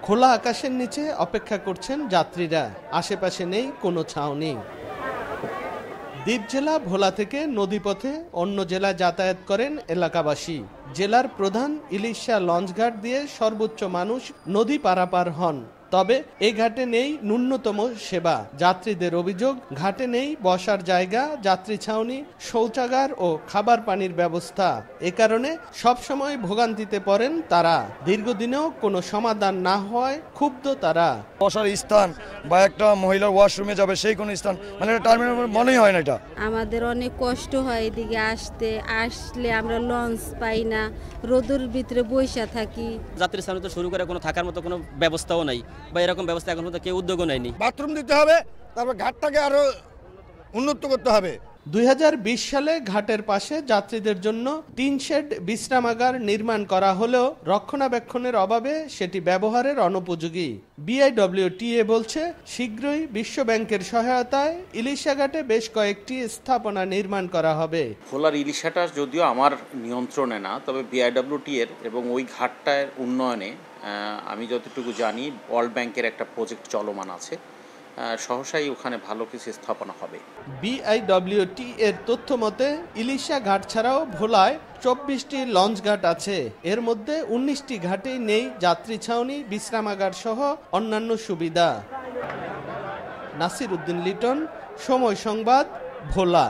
খোলা আকাশের নিচে অপেক্ষা করছেন যাত্রীরা, আশেপাশে নেই কোনো ছাউনি। দ্বীপ জেলা ভোলা থেকে নদীপথে অন্য জেলায় যাতায়াত করেন এলাকাবাসী। জেলার প্রধান ইলিশা লঞ্চঘাট দিয়ে সর্বোচ্চ মানুষ নদী পারাপার হন। তবে এই ঘাটে নেই ন্যূনতম সেবা। যাত্রীদের অভিযোগ, ঘাটে নেই বসার জায়গা, যাত্রী ছাউনি, শৌচাগার ও খাবার পানির ব্যবস্থা। এ কারণে সবসময় ভোগান্তিতে পড়েন তারা। দীর্ঘদিনেও কোনো সমাধান না হওয়ায় ক্ষুব্ধ তারা। বসার স্থান বা একটা মহিলার ওয়াশরুমে যাবে সেই কোনো স্থান মানে টার্মিনাল মনেই হয় না। এটা আমাদের অনেক কষ্ট হয় এদিকে আসলে আমরা লঞ্চ পাই না, রোদের ভিতরে বৈশা থাকি। যাত্রী ছাউনি তো শুরু করে কোনো থাকার মতো কোনো ব্যবস্থাও নাই বা এরকম ব্যবস্থা এখন পর্যন্ত কেউ উদ্যোগও নেয়নি। বাথরুম দিতে হবে, তারপর ঘাটটাকে আরো উন্নত করতে হবে। 2020 সালে ঘাটের পাশে যাত্রীদের জন্য 3 শেড বিশ্রামাগার নির্মাণ করা হলেও রক্ষণাবেক্ষণের অভাবে সেটি ব্যবহারের অনুপযোগী। বিআইডব্লিউটিএ বলছে, শীঘ্রই বিশ্ব ব্যাংকের সহায়তায় ইলিশা ঘাটে বেশ কয়েকটি স্থাপনা নির্মাণ করা হবে। ভোলার ইলিশাটা যদিও আমার নিয়ন্ত্রণে না, তবে বিআইডব্লিউটিএর এবং ওই ঘাটটার উন্নয়নে আমি যতটুকু জানি ওয়ার্ল্ড ব্যাংকের একটা প্রজেক্ট চলমান আছে। সহসাই ওখানে ভালো কিছু স্থাপনা হবে। বিআইডব্লিউটি এর তথ্য মতে ইলিশা ঘাট ছাড়াও ভোলায় 24টি লঞ্চ ঘাট আছে। এর মধ্যে 19টি ঘাটেই নেই যাত্রী ছাউনি, বিশ্রামাগার সহ অন্যান্য সুবিধা। নাসির উদ্দিন লিটন, সময় সংবাদ, ভোলা।